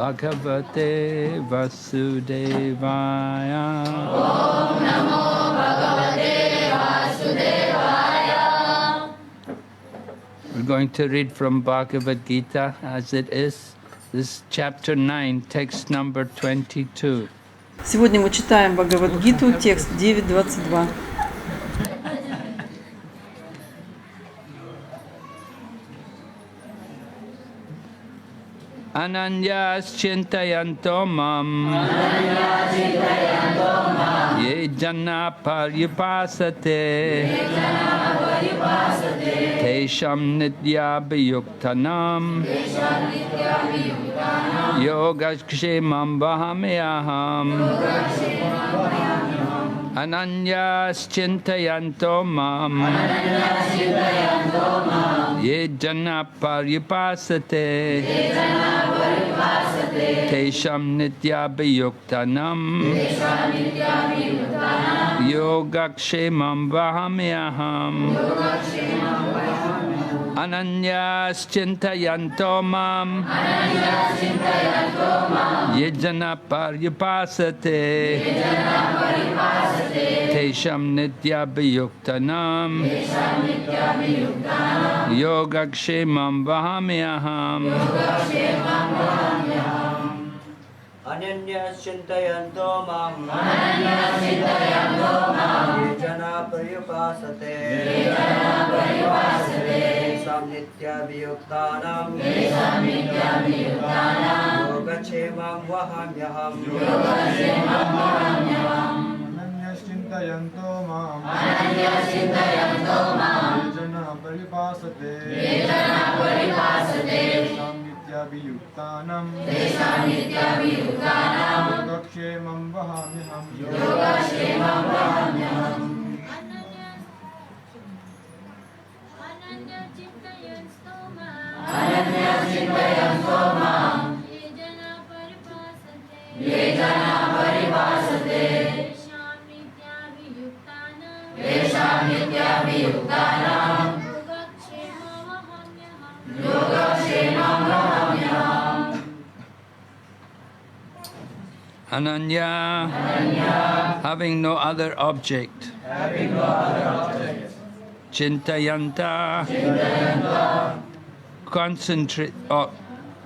Bhagavate Vasudevaya. Om Namo Bhagavate Vasudevaya. We're going to read from Bhagavad Gita as it is. This is chapter 9, text number 22. Сегодня мы читаем Бхагавад-гиту, текст 9.22. Ananyas chintayanto mam ye jana paryupasate tesham nityabhayuktanam yogakshemam vahamyaham. Ananyas chintayanto mam ye jana paryupasate tesham nityabhayuktanam yogakshemam vahamyaham. Ananyas chintayanto mam ye jana paryupasate tesham nityabhayuktanam yogakshemam vahamyaham. Ananyas chintayanto mam ye jana paryupasate tesam nityabhayuktanam yogakshemam vahamyaham. Ananyas chintayanto mam ye jana paryupasate tesam nityabhayuktanam yogakshemam vahamyaham. Ananyas chintayanto mam ye jana paripasate tesam nityabhayuktanam yogakshemam vahamyaham. Ananya, having no other object. Chintayanta,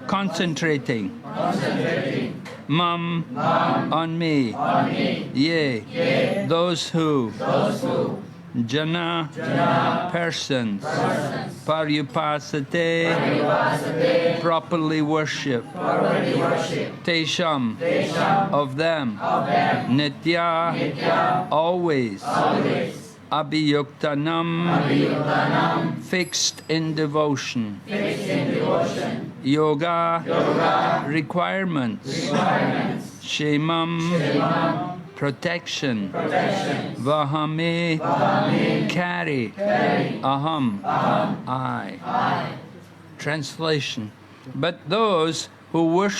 concentrating. Mam, on me. Ye, those who. Jana, persons. Paryupasate, properly worship. Tesham, of them. Nitya, always. Abhiyuktanam, fixed in devotion. Yoga, requirements. Shemam, protection. Vahame, carry. Aham, I. Translation. But those who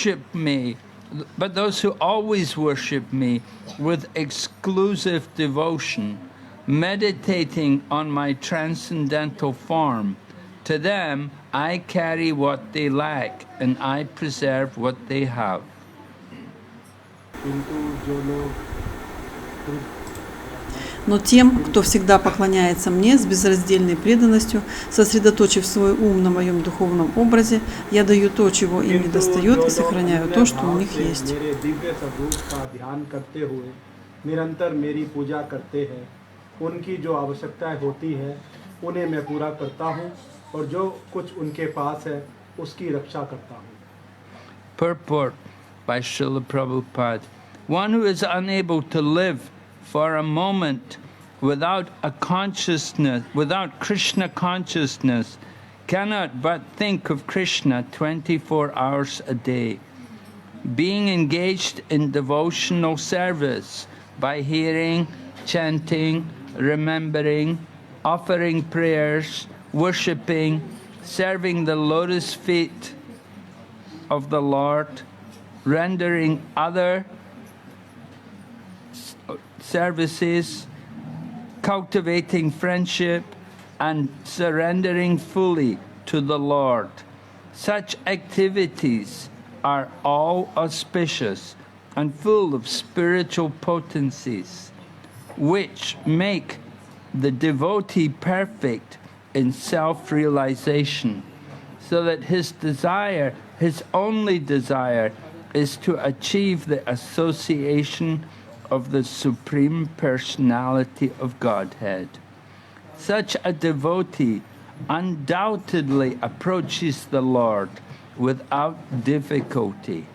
always worship me with exclusive devotion, meditating on my transcendental form, to them I carry what they lack and I preserve what they have. Но тем, кто всегда поклоняется мне с безраздельной преданностью, сосредоточив свой ум на моем духовном образе, я даю то, чего им недостает, и сохраняю то, что у них есть. निरंतर मेरी पूजा करते हैं, उनकी जो आवश्यकताएं होती हैं उन्हें मैं पूरा करता हूं और जो कुछ उनके पास है उसकी रक्षा करता हूं. Purport by Srila Prabhupada. One who is unable to live for a moment without a consciousness, without Krishna consciousness, cannot but think of Krishna 24 hours a day. Being engaged in devotional service by hearing, chanting, remembering, offering prayers, worshipping, serving the lotus feet of the Lord, rendering other services, cultivating friendship, and surrendering fully to the Lord. Such activities are all auspicious and full of spiritual potencies, which make the devotee perfect in self-realization, so that his desire, his only desire, is to achieve the association of the Supreme Personality of Godhead. Such a devotee undoubtedly approaches the Lord without difficulty.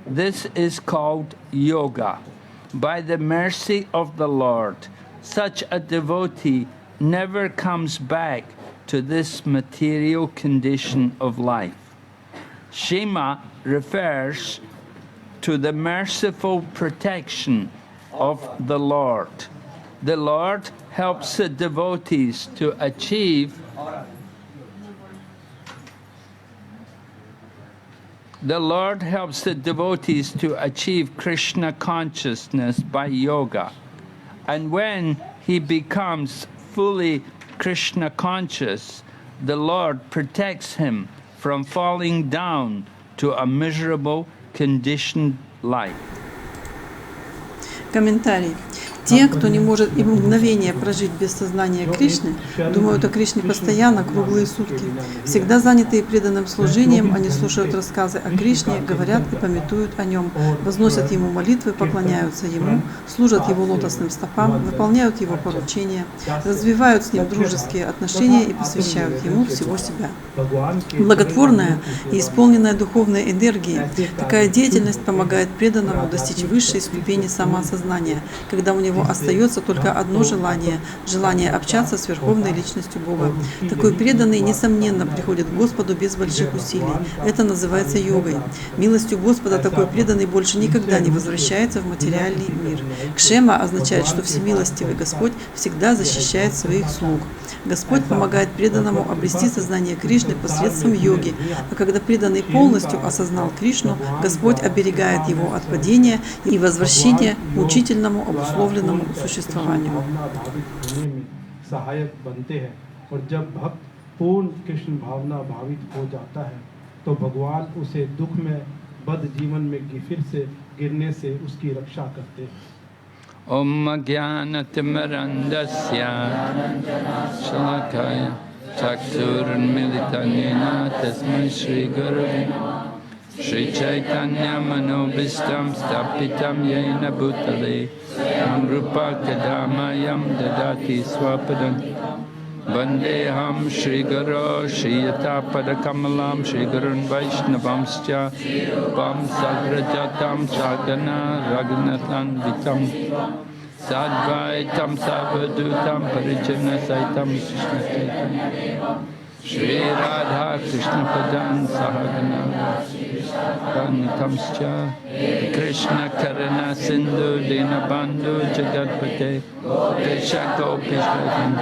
This is called yoga. By the mercy of the Lord, such a devotee never comes back to this material condition of life. Shema refers to the merciful protection of the Lord. The Lord helps the devotees to achieve Krishna consciousness by yoga. And when he becomes fully Krishna conscious, the Lord protects him from falling down to a miserable, conditioned life. Комментарий. Те, кто не может и мгновение прожить без сознания Кришны, думают о Кришне постоянно, круглые сутки. Всегда занятые преданным служением, они слушают рассказы о Кришне, говорят и памятуют о Нем, возносят Ему молитвы, поклоняются Ему, служат Его лотосным стопам, выполняют Его поручения, развивают с Ним дружеские отношения и посвящают Ему всего себя. Благотворная и исполненная духовной энергией, такая деятельность помогает преданному достичь высшей ступени самоосознания, когда у него остается только одно желание – желание общаться с Верховной Личностью Бога. Такой преданный, несомненно, приходит к Господу без больших усилий. Это называется йогой. Милостью Господа такой преданный больше никогда не возвращается в материальный мир. Кшема означает, что всемилостивый Господь всегда защищает своих слуг. Господь помогает преданному обрести сознание Кришны посредством йоги, а когда преданный полностью осознал Кришну, Господь оберегает его от падения и возвращения к мучительному обусловленному существованию. सहायक बनते हैं और जब भक्त पूर्ण कृष्ण भावना भावित हो जाता है तो भगवान उसे दुख में बद जीवन में फिर से गिरने से उसकी रक्षा करते हैं. Om Jnanatimmarandasya Shalakaya Chakshurunmilitanena Tasmai Shri Gurave Shri Chaitanya Manobhistam Stapitam Yena Bhutale Rupa Kadamayam Dadati Swapadam Vandeham Shri Guru Shri Yatapada Kamalam Shri Gurun Vaishnavamscha Vam Sagrajatam Sadhana Raghunathan Vitam Sadvaitam Savadutam Parijana Saitam Krishna Chaitanya Shri Radha Krishna Padan Sahagana Ranitamscha Krishna Karana Sindhu Dinabandhu Jagatpate Krishna Gopishwadan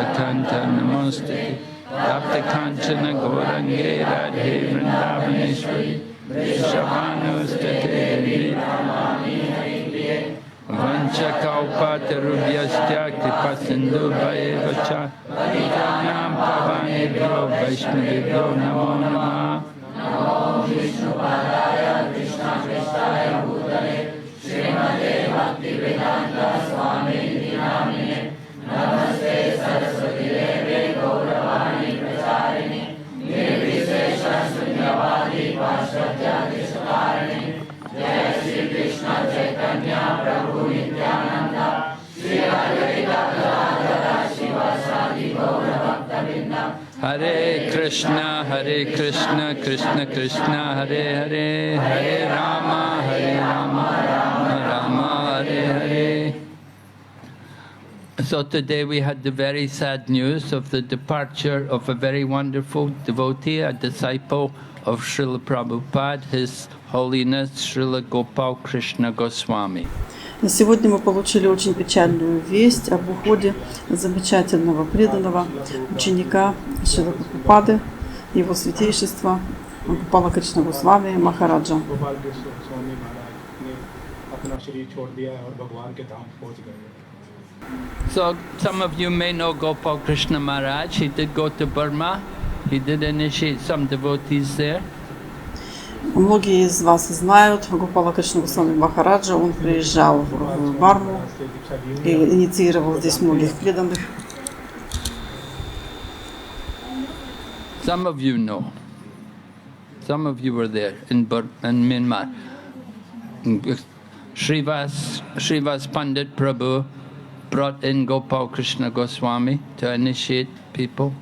Akanta Namostati Tapta Kanchana Gorange Radhe Vrindavaneshwari Shavanustate Vancha Kaupatarubhyastya Kripasindhu Bhayevacha Pranam Pavanebhyo Vaishnavibhyo Namo Namah Namo Vishnu Padaya Krishna Kristaya Bhutale Srimate Bhaktivedanta Swami Namine Namaste Saraswati Deve Gauravani Pracharini Nirvishesha Sunyavadi Paschatya Krishnakarani Jai Shri Krishna Chaitanya Prabhu Nityananda Shri Advaita Gadadhara Shivasadi Gaura Bhakta-vrinda Hare Krishna Krishna Krishna Hare Hare Hare Rama Rama Rama Hare Hare. So today we had the very sad news of the departure of a very wonderful devotee, a disciple of Srila Prabhupada, His Holiness Srila Gopal Krishna Goswami. Сегодня мы получили очень печальную весть об уходе замечательного преданного ученика Шрила Прабхупады, его святейшества Гопала Кришна Госвами Махараджа. So some of you may know Gopal Krishna Maharaj. He did go to Burma. He did initiate some devotees there. Многие из вас знают Гопала Кришну Госвами Махараджа. Он приезжал в Барму и инициировал здесь многих преданных. Some of you know. Some of you were there in Myanmar. Srivas Pandit Prabhu brought in Gopal Krishna Goswami to initiate people.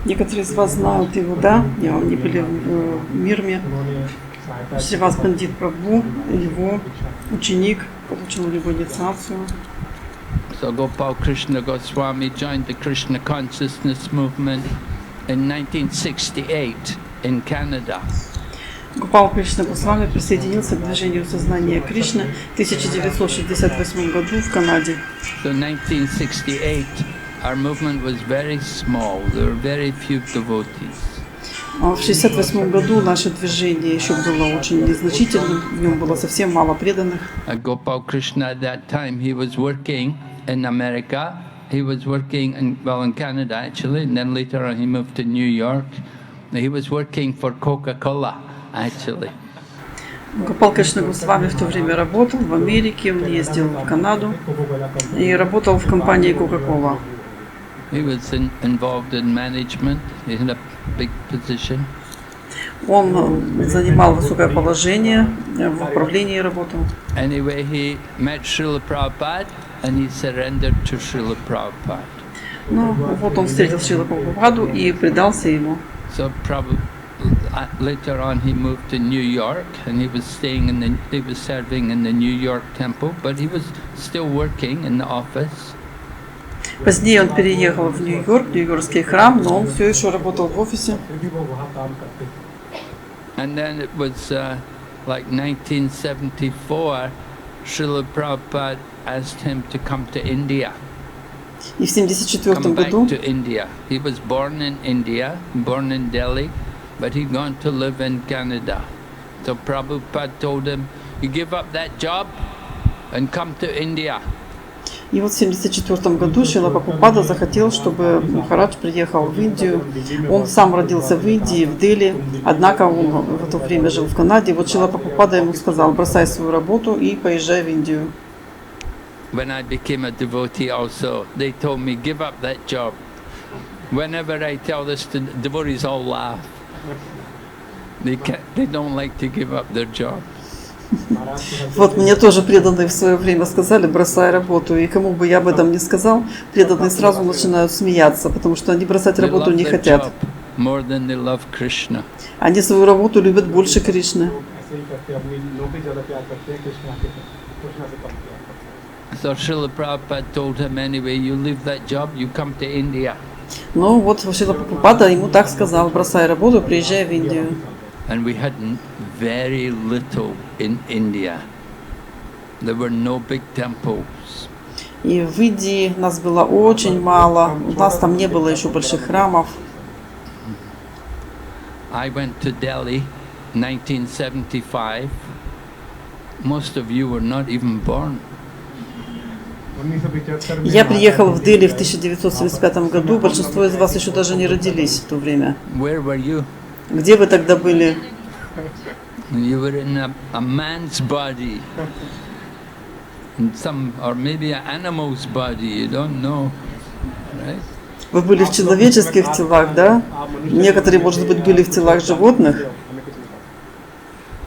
Некоторые из вас знают его, да? Они были в Мирме. Сривас Пандит Прабху, его ученик, получил у него инициацию. So Gopal Krishna Goswami joined the Krishna consciousness movement in 1968 in Canada. Гопал Кришна Госвами присоединился к движению сознания Кришны в 1968 году в Канаде. So 1968, our movement was very small. There were very few devotees. В 1968 году наше движение еще было очень незначительным, в нем было совсем мало преданных. Gopal Krishna at that time, he was working in America. He was working in Canada actually, and then later on he moved to New York. He was working for Coca-Cola actually. Гопал Кришна Госвами в то время работал в Америке, он ездил в Канаду и работал в компании Coca-Cola. He was involved in management. He had a big position. Он занимал высокое положение, в управлении работал. Anyway, he met Srila Prabhupada and he surrendered to Srila Prabhupada. Ну, вот он встретил Шрила Прабхупаду и предался ему. So later on he moved to New York and he was serving in the New York temple, but he was still working in the office. Позднее он переехал в Нью-Йорк, Нью-Йоркский храм, но он все еще работал в офисе. And then it was like 1974, Srila Prabhupada asked him to come to India. И в 1974 Come back году to India. He was born in India, born in Delhi, but he'd gone to live in Canada. So Prabhupada told him, you give up that job and come to India. И вот в 1974 году Шрила Прабхупада захотел, чтобы Махарадж приехал в Индию. Он сам родился в Индии, в Дели, однако он в это время жил в Канаде. Вот Шрила Прабхупада ему сказал: бросай свою работу и поезжай в Индию. When I became a devotee also, they told me, give up that job. Whenever I tell this to devotees, all laugh. They don't like to give up their job. Вот мне тоже преданные в свое время сказали: бросай работу. И кому бы я об этом не сказал, преданные сразу начинают смеяться, потому что они бросать работу не хотят. Они свою работу любят больше Кришны. So Srila Prabhupada told him, anyway, you leave that job, you come to India. Ну вот Шрила Прабхупада ему так сказал: бросай работу, приезжай в Индию. And we had very little in India. There were no big temples. И в Индии нас было очень мало. У нас там не было еще больших храмов. I went to Delhi 1975. Most of you were not even born. Я приехал в Дели в 1975 году. Большинство из вас еще даже не родились в то время. Where were you? Где вы тогда были? You were in a man's body, in or maybe an animal's body. You don't know, right? Вы были в человеческих телах, да? Некоторые, может быть, были в телах животных.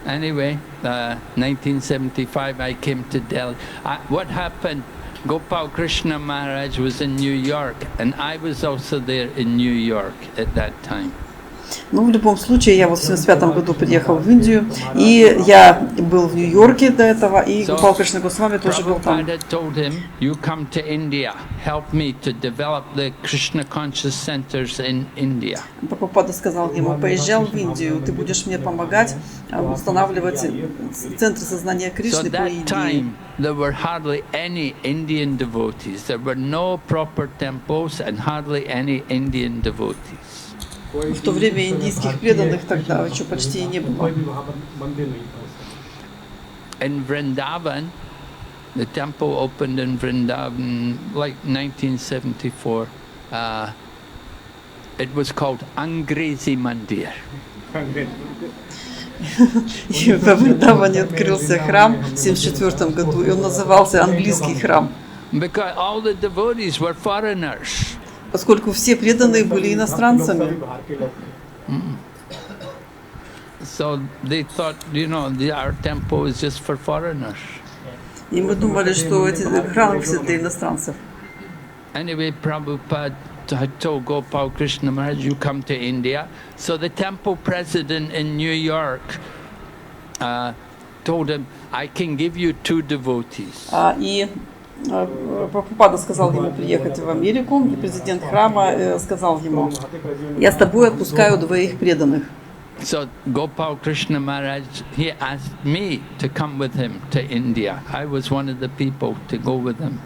Anyway, 1975, I came to Delhi. What happened? Gopal Krishna Maharaj was in New York, and I was also there in New York at that time. Ну, в любом случае, я вот в 1975 году приехал в Индию, и я был в Нью-Йорке до этого, и Гопал Кришна Госвами тоже был там. Прабхупада сказал ему: поезжай в Индию, ты будешь мне помогать устанавливать центры сознания Кришны по Индии. There were hardly any Indian devotees. There were no proper temples and hardly any Indian devotees. В то время индийских преданных тогда еще почти не было. In Vrindavan, the temple opened in Vrindavan like 1974. It was called Angrezi Mandir. И во Вриндаване открылся храм в 1974 году, и он назывался английский храм, because all the devotees were foreigners. поскольку все преданные были иностранцами. So they thought, our temple is just for foreigners. И мы думали, что эти храмы все для иностранцев. Anyway, Prabhupada had told Gopal Krishna Maharaj, you come to India. So the temple president in New York told him, I can give you 2 devotees. И Прабхупада сказал ему приехать в Америку, и президент храма сказал ему: я с тобой отпускаю 2 преданных. So Gopal Krishna Maharaj, he asked me to come with him to India. I was one of the people to go with him.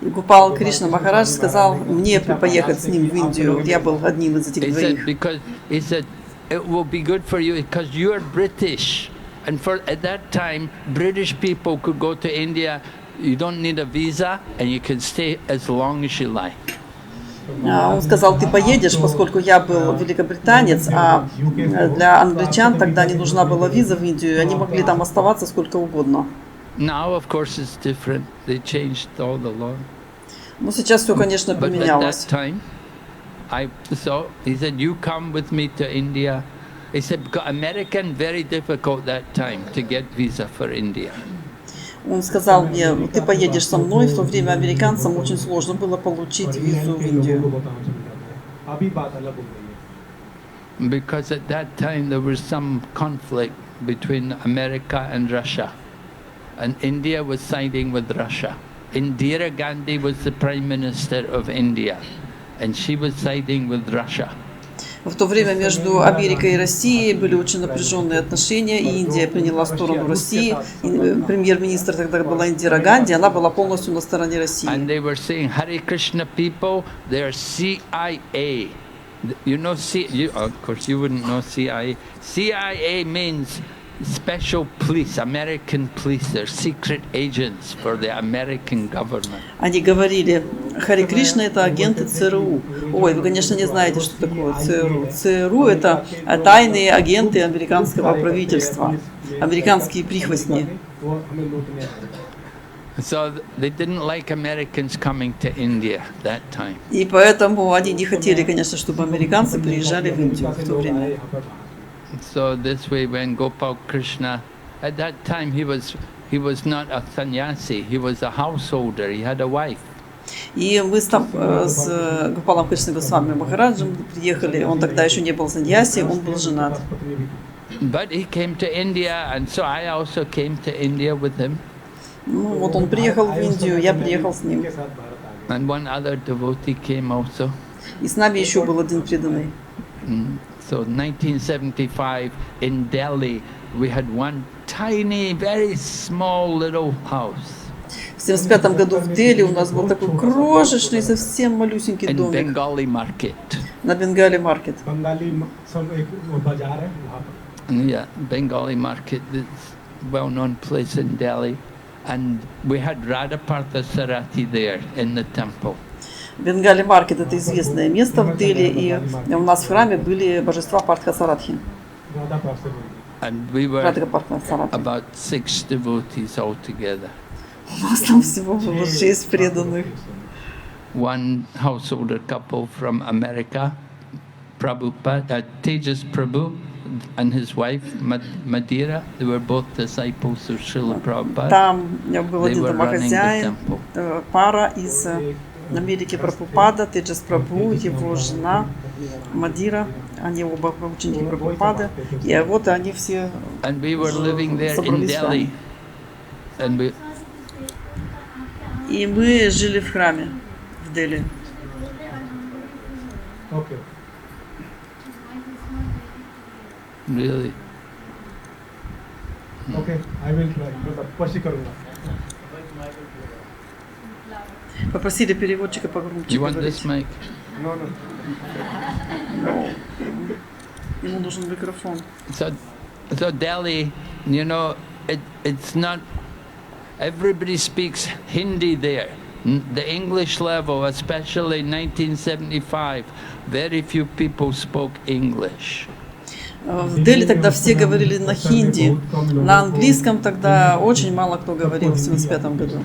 И Гопал Кришна Махарадж сказал мне поехать с ним в Индию. Я был одним из этих 2. He said, it will be good for you because you are British. And at that time, British people could go to India. You don't need a visa and you can stay as long as you like. Он сказал, ты поедешь, поскольку я был великобританец, а для англичан тогда не нужна была виза в Индию, и они могли там оставаться сколько угодно. Now, of course, it's different. They changed all the law. Ну, сейчас все, конечно, But at поменялось. that time, so he said, you come with me to India. He said, because American, very difficult that time to get visa for India. Он сказал мне, ты поедешь со мной. В то время американцам очень сложно было получить визу в Индию. Because at that time there was some conflict between America and Russia. And India was siding with Russia. Indira Gandhi was the Prime Minister of India. And she was siding with Russia. В то время между Америкой и Россией были очень напряженные отношения, и Индия приняла сторону России. Премьер-министр тогда была Индира Ганди, она была полностью на стороне России. And they were saying, Hare Krishna people, they're CIA. You know, of course you wouldn't know CIA. CIA means special police, American police. They're secret agents for the American government. Они говорили, Харе Кришна — это агенты ЦРУ. Ой, вы, конечно, не знаете, что такое ЦРУ. ЦРУ — это тайные агенты американского правительства, американские прихвостни. So they didn't like Americans coming to India that time. И поэтому они не хотели, конечно, чтобы американцы приезжали в Индию в то время. So this way, when Gopal Krishna, at that time he was not a sannyasi, he was a householder, he had a wife. И мы с Гопалом Кришной Госвами Махараджем приехали, он тогда еще не был саньяси, он был женат. But he came to India, and so I also came to India with him. Ну вот он приехал в Индию, я приехал с ним. And one other devotee came also. И с нами еще был один преданный. So 1975 in Delhi, we had one tiny, very small little house. В 1975 году в Дели у нас был такой крошечный, совсем малюсенький in домик Bengali market. на Бенгали-маркет. Yeah, Bengali market, this well-known place in Delhi. And we had Radhapartha Sarati there in the temple. Бенгали-маркет — это известное место в Дели, и у нас в храме были божества Партха-Саратхи. And we were about 6 devotees altogether. У нас там всего было 6 преданных. One householder couple from America, Prabhupada, Tejas Prabhu, and his wife Madira, they were both disciples of Srila Prabhupada. Там был один домохозяин, пара из Америки, Прабхупада, Теджас Прабху, его жена Мадира, они оба ученики Прабхупады, и вот они все собрались в храме. И мы жили в храме в Дели. Really? Okay, I will try. Почти करूँगा. Попросили переводчика погромче You want говорить. this mic? No. Ему нужен микрофон. So Delhi, it's not. Everybody speaks Hindi there. The English level, especially 1975, very few people spoke English. В Дели тогда все говорили на хинди, на английском тогда очень мало кто говорил в 1975 году.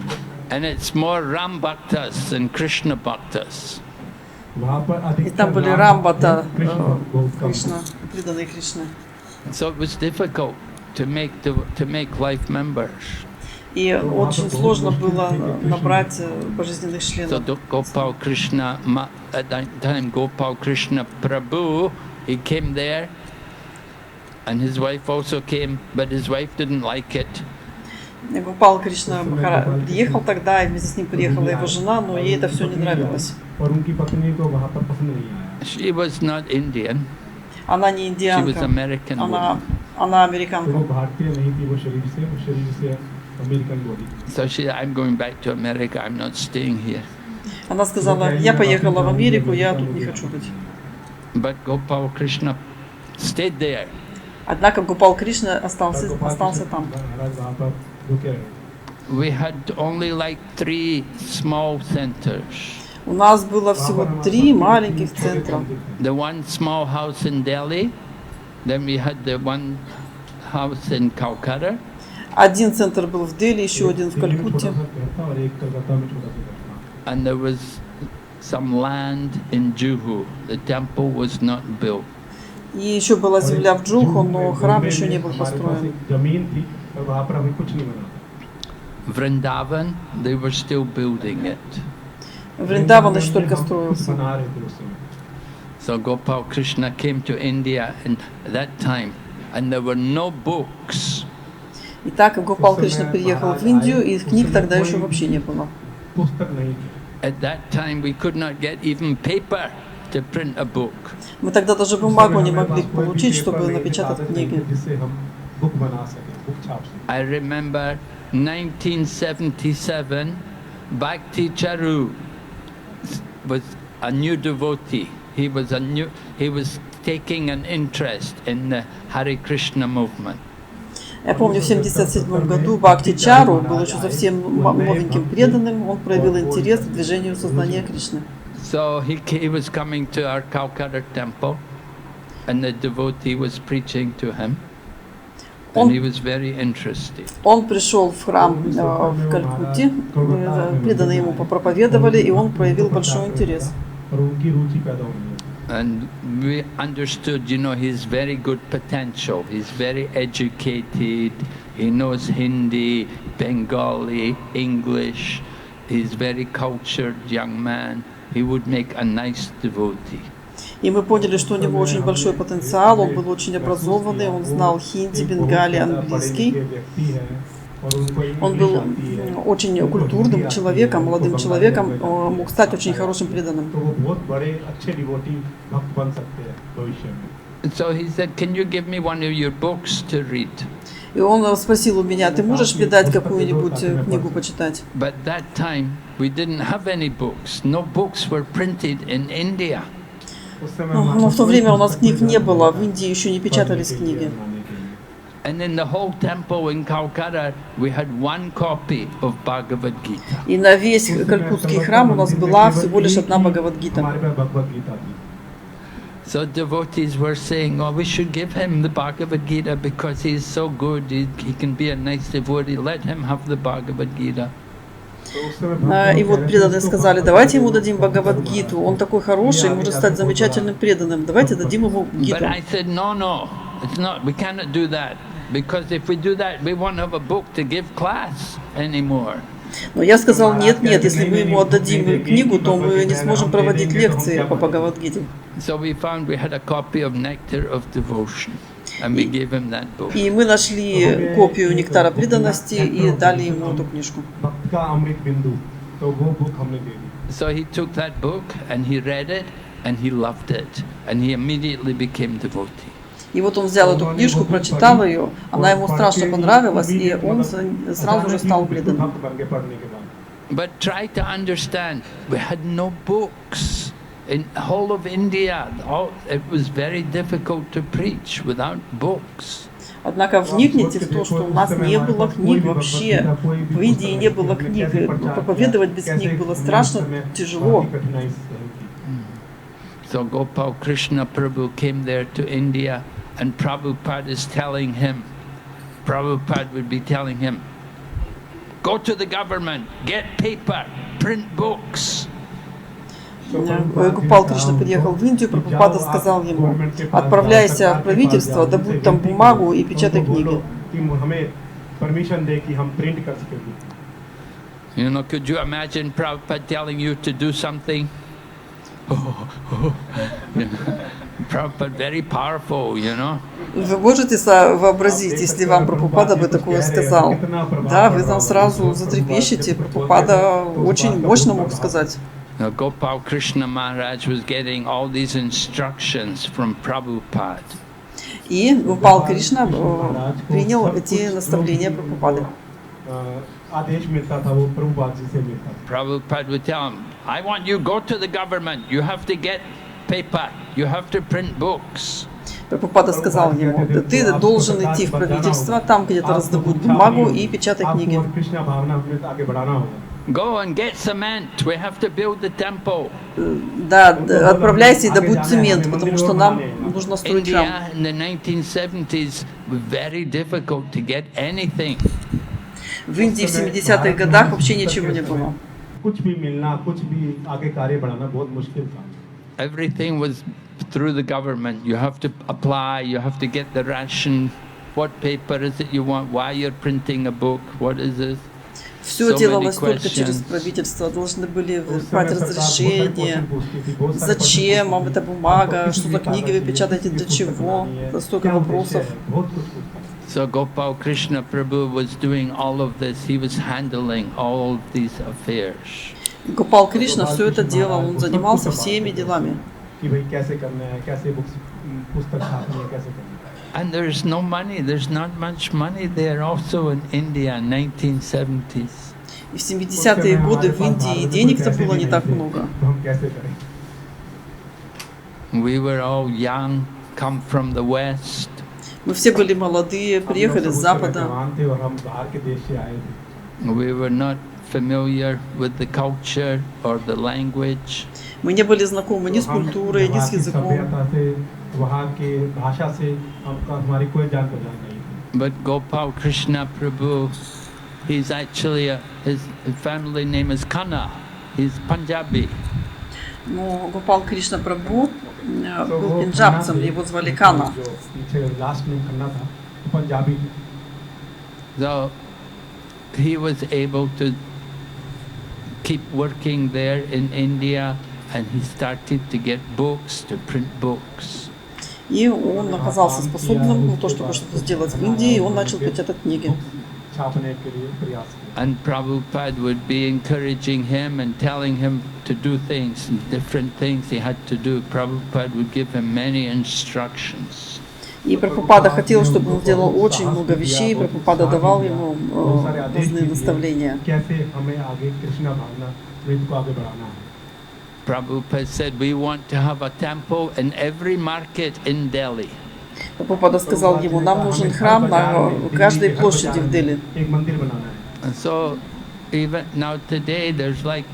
And it's more Ram Bhaktas than Krishna Bhaktas. И там были Рамбата, Кришна, преданные Кришны. So it was difficult to make life members. И очень сложно было набрать пожизненных So членов. Gopal Krishna, at that time Gopal Krishna Prabhu, he came there, and his wife also came, but his wife didn't like it. Гопал Кришна Махарадж приехал тогда, и вместе с ним приехала его жена, но ей это все не нравилось. She was not Indian. Она не She was индианка, American woman. она американка. So she, I'm going back to America. I'm not staying here. Она сказала, я поехала в Америку, я тут не хочу быть. But Gopal Krishna stayed there. Однако Гопал Кришна остался там. We had only like 3 small centers. У нас было всего 3 маленьких центра. The one small house in Delhi, then we had the one house in Calcutta, Один центр был в Дели, еще один в Калькутте. and there was some land in Juhu. The temple was not built. И еще была земля в Джуху, но храм еще не был построен. Vrindavan, they were still building it. Вриндаван еще только строился. So Gopal Krishna came to India at that time, and there were no books. Итак, Гопал Кришна переехал в Индию, и книг тогда еще вообще не было. At that time, we could not get even paper to print a book. Мы тогда даже бумагу не могли получить, чтобы напечатать книги. I remember 1977, Bhakti Charu was a new devotee. He was taking an interest in the Hare Krishna movement. Я помню, в 1977 году Бхакти Чару был еще совсем новеньким преданным, он проявил интерес к движению сознания Кришны. So he was coming to our Calcutta temple, and the devotee was preaching to him, and he was very interested. Он пришел в храм в Калькутте, преданные ему попроповедовали, и он проявил большой интерес. And we understood, he's very good potential. He's very educated. He knows Hindi, Bengali, English. He's very cultured young man. He would make a nice devotee. И мы поняли, что у него очень большой потенциал, он был очень образованный, он знал хинди, бенгали, английский. Он был очень культурным человеком, молодым человеком, мог стать очень хорошим преданным. So he said, "Can you give me one of your books to read?" И он спросил у меня, ты можешь мне дать какую-нибудь книгу почитать? But that time we didn't have any books. No books were printed in India. Но в то время у нас книг не было, в Индии еще не печатались книги. And in the whole temple in Calcutta, we had one copy of Bhagavad Gita. И на весь калькутский храм у нас была всего лишь одна Бхагавад-гита. So devotees were saying, "Oh, we should give him the Bhagavad Gita because he's so good. He can be a nice devotee. Let him have the Bhagavad Gita." И вот преданные сказали, давайте ему дадим Бхагавад-гиту, он такой хороший, может стать замечательным преданным, давайте дадим ему гиту. But I said, no, it's not. We cannot do that because if we do that, we won't have a book to give class anymore. Но я сказал, нет, если мы ему отдадим книгу, то мы не сможем проводить лекции по Бхагавад-гите. So we found we had a copy of Nectar of Devotion, and we gave him that book. И мы нашли копию нектара преданности и дали ему эту книжку. So he took that book and he read it and he loved it and he immediately became devotee. И вот он взял эту книжку, прочитал ее, она ему страшно понравилась, и он сразу же стал преданным. But try to understand, we had no books in the whole of India. It was very difficult to preach without books. Однако вникните в то, что у нас не было книг вообще. В Индии не было книг. Проповедовать без книг было страшно тяжело. So Gopal Krishna Prabhu came there to India and Prabhupada is telling him, Prabhupada would be telling him, go to the government, get paper, print books. Гопал Кришна приехал в Индию, Прабхупада сказал ему: отправляйся в правительство, добудь там бумагу и печатай книги. You know, could you imagine Prabhupada telling you to do something? Prabhupada very powerful, you know. Вы можете вообразить, если вам Прабхупада бы такое сказал? Да, вы там сразу затрепещете. Прабхупада очень мощно мог сказать. Now, Gopal Krishna Maharaj was getting all these instructions from Prabhupada. И Гопал Кришна принял эти наставления Прабхупады. Prabhupada would tell him, I want you to go to the government, you have to get paper, you have to print books. Прабхупада сказал ему: ты должен идти в правительство, там где-то раздобудь бумагу и печатай книги. Go and get cement, we have to build the temple. Да, отправляйся и добудь цемент, потому что нам нужно строить храм. India in the 1970s was very difficult to get anything. В Индии в 70-х годах вообще ничего не было. Everything was through the government. You have to apply, you have to get the ration. What paper is it you want? Why you're printing a book? What is it? Все делалось только через правительство. Должны были брать разрешение. Зачем вам эта бумага? Что за книги вы печатаете? Для чего? Столько вопросов. So Gopal Krishna Prabhu was doing all of this. He was handling all these affairs. Гопал Кришна все это делал. Он занимался всеми делами. And there's no money. There's not much money there also in India, 1970s. И в 70-е годы в Индии денег-то было не так много. We were all young, come from the West. Мы все были молодые, приехали с Запада. We were not familiar with the culture or the language. Мы не были знакомы ни с культурой, ни с языком. But Gopal Krishna Prabhu, he's actually his family name is Khanna. He's Punjabi. Но Гопал Кришна Прабху был пенджабцем, его звали Кана. So he was able to keep working there in India, and he started to get books, to print books. И он оказался способным на то, чтобы что-то сделать в Индии, и он начал печатать книги. And Prabhupada would be encouraging him and telling him to do things, different things he had to do. Prabhupada would give him many instructions. И Прабхупада хотел, чтобы он делал очень много вещей, Прабхупада давал ему разные наставления. Prabhupada said, we want to have a temple in every market in Delhi. Прабхупада сказал ему: нам нужен храм на каждой площади в Дели. And so even now today there's like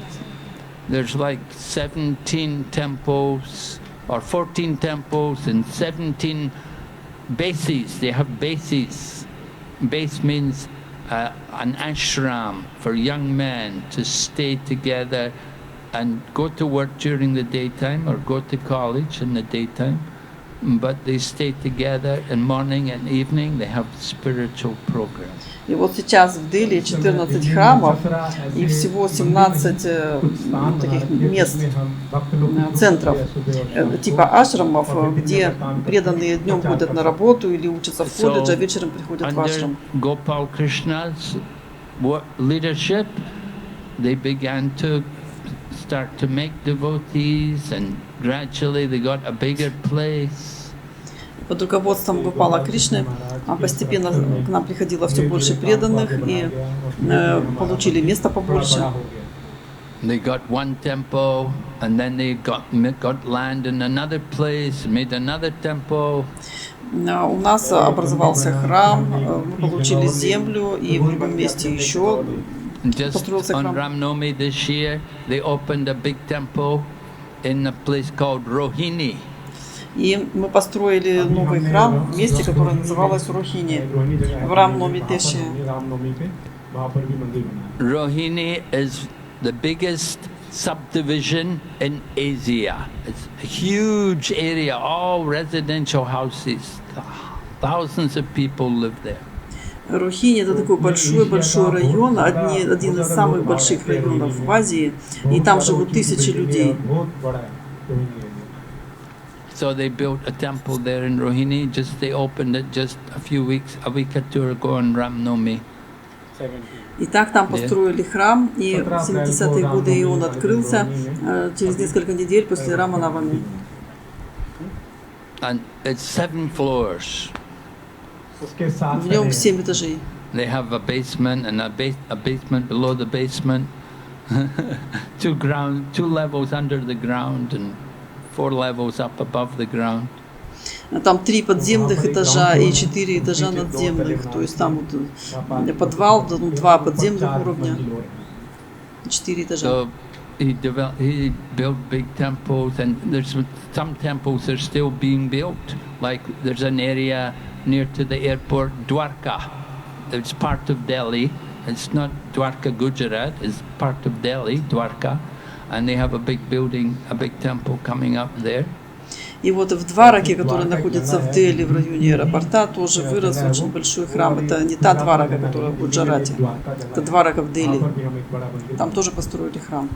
17 temples or 14 temples and 17 bases. They have bases. Base means an ashram for young men to stay together and go to work during the daytime or go to college in the daytime. But they stay together in morning and evening. They have spiritual programs. И вот сейчас в Дели 14 храмов и всего 17 таких мест, центров, типа ашрамов, где преданные днем ходят на работу или учатся в колледже, а вечером приходят в ашрам. Gopal Krishna's leadership, they began to start to make devotees, and gradually they got a bigger place. Под руководством Гопала Кришны постепенно к нам приходило все больше преданных и получили место побольше. They got one temple, and then they got land in another place, made another temple. У нас образовался храм, мы получили землю, и в другом месте еще построился On храм. Ram Navami this year, they opened a big temple in a place called Rohini. И мы построили новый храм в месте, которое называлось Рохини, в Рамномитеше. Rohini is the biggest subdivision in Asia. It's a huge area, all residential houses. Thousands of people live there. Рохини — это такой большой-большой район, один из самых больших районов в Азии, и там живут тысячи людей. So they built a temple there in Rohini. They opened it just a week or two ago on Ram Navami. И так там построили храм, и в 70-е годы он открылся через несколько недель после Рама Навами. And it's 7 floors. В нем 7 этажей. They have a basement and a basement below the basement, 2 levels under the ground and 4 levels up above the ground. Там 3 подземных этажа и 4 этажа надземных, то есть там вот подвал, 2 подземных уровня, 4 этажа. So he built big temples, and there's some temples are still being built. Like there's an area near to the airport, Dwarka. It's part of Delhi. It's not Dwarka, Gujarat. It's part of Delhi, Dwarka, and they have a big building, a big temple coming up there. И вот в Двараке, который находится в Дели, в районе аэропорта, тоже вырос очень большой храм. Это не та Дварака, которая в Гуджарате, это Дварака в Дели. Там тоже построили храм.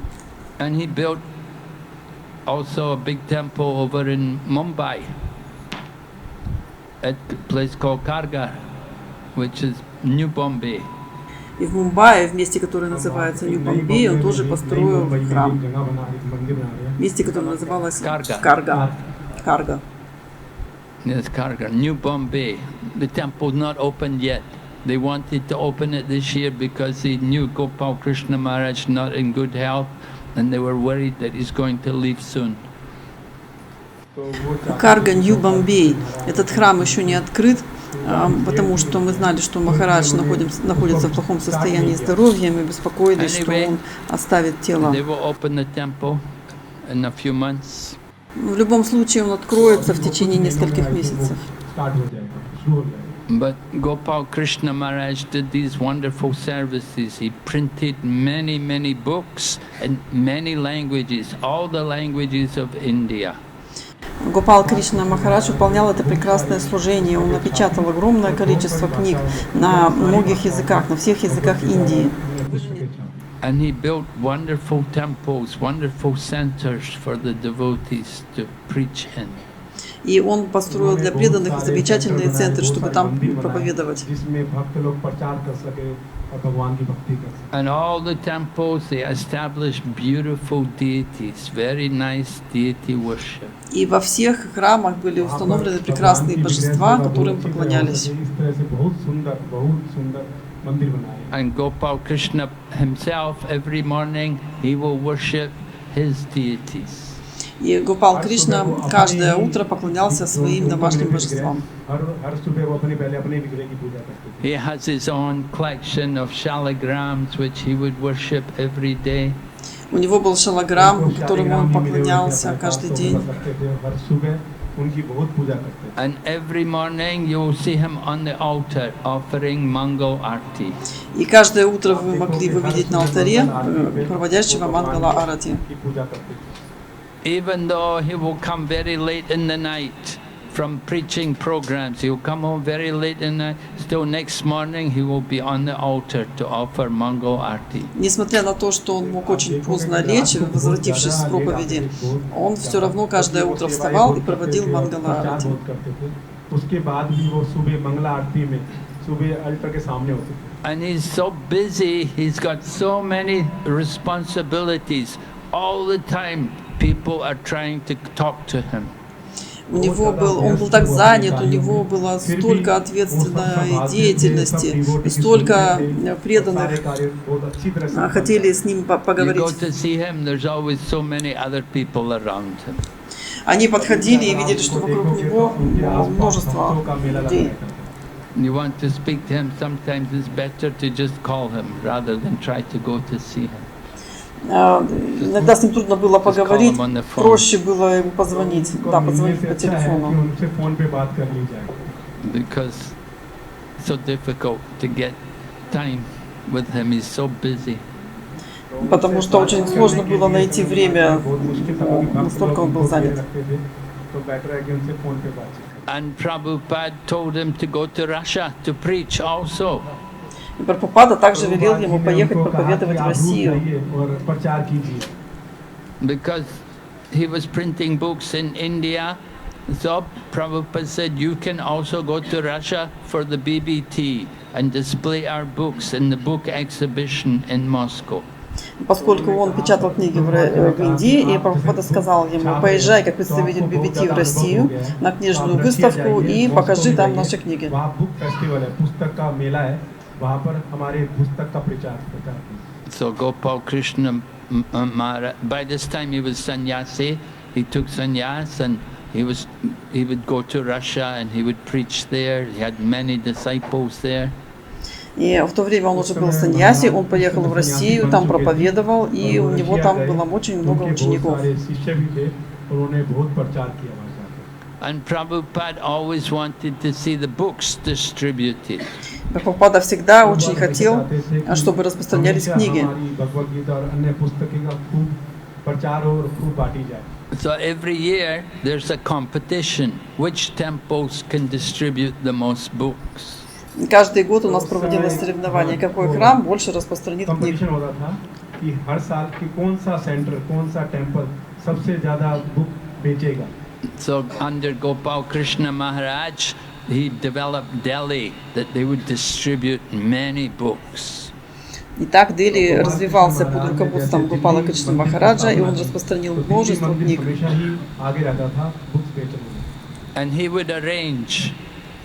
And he built also a big temple over in Mumbai, at a place called Kargar, which is New Bombay. И в Мумбаи, в месте, которое называется Нью-Бомбей, он тоже построил храм. В месте, которое называлось Карга. Yes, Kargar, New Bombay. The temple not opened yet. They wanted to open it this year because they knew Gopal Krishna Maharaj not in good health, and they were worried that he's going to leave soon. Карга, Нью-Бомбей. Этот храм еще не открыт, потому что мы знали, что Махарадж находится в плохом состоянии здоровья, мы беспокоились, что он оставит тело. В любом случае он откроется в течение нескольких месяцев. But Gopal Krishna Maharaj did these wonderful services. He printed many books in many languages, all the languages of India. Гопал Кришна Махарадж выполнял это прекрасное служение. Он напечатал огромное количество книг на многих языках, на всех языках Индии. And he built wonderful temples, wonderful centers for the devotees to preach in. И он построил для преданных замечательные центры, чтобы там проповедовать. And all the temples, they established beautiful deities, very nice deity worship. И во всех храмах были установлены прекрасные божества, которым поклонялись. And Gopal Krishna himself, every morning, he will worship his deities. И Гопал Кришна каждое утро поклонялся своим домашним божествам. He has his own collection of shalagrams which he would worship every day. У него был шалаграм, которому он поклонялся каждый день. And every morning you will see him on the altar offering Mangal Arti. И каждое утро вы могли его видеть на алтаре, проводящего Мангала Арати. Even though he will come very late in the night from preaching programs, he will come home very late in the night, still next morning he will be on the altar to offer Mangal Arti. Несмотря на то, что он мог очень поздно лечь, возвратившись с проповеди, он все равно каждое утро вставал и проводил Мангала Арати. And he's so busy, he's got so many responsibilities. All the time people are trying to talk to him. Он был так занят, у него было столько ответственной деятельности, столько преданных хотели с ним поговорить. Они подходили и видели, что вокруг него множество людей. You want to speak to him, sometimes it's better to just call him rather than try to go to see him. Иногда с ним трудно было поговорить, проще было ему позвонить, да, позвонить по телефону. उनसे phone पे बात कर ली जाए because it's so difficult to get time with him. He's so busy. Потому что очень сложно было найти время, настолько он был занят. तो better है कि उनसे phone पे बातचीत करें And Prabhupada told him to go to Russia to preach also. И Прабхупада также велел ему поехать проповедовать в Россию. और प्रचार कीजिए Because he was printing books in India, so Prabhupada said, you can also go to Russia for the BBT and display our books in the book exhibition in Moscow. Поскольку он печатал книги в Индии, и Прабхупада сказал ему: поезжай как представитель BBT в Россию на книжную выставку и покажи там наши книги. So Gopal Krishna Maharaj, by this time he was sannyasi, he took sannyas and he would go to Russia and he would preach there. He had many disciples there. И в то время он уже был саньяси, он поехал в Россию, там проповедовал, и у него там было очень много учеников. And Prabhupada always wanted to see the books distributed. Прабхупада всегда очень хотел, чтобы распространялись книги. So every year there's a competition, which temples can distribute the most books. Каждый год у нас проводилось соревнование, какой храм больше распространит книг. So under Gopal Krishna Maharaj, he developed Delhi, that they would distribute many books. И так Дели развивался под руководством Гопала Кришны Махараджа, и он распространил множество книг. And he would arrange,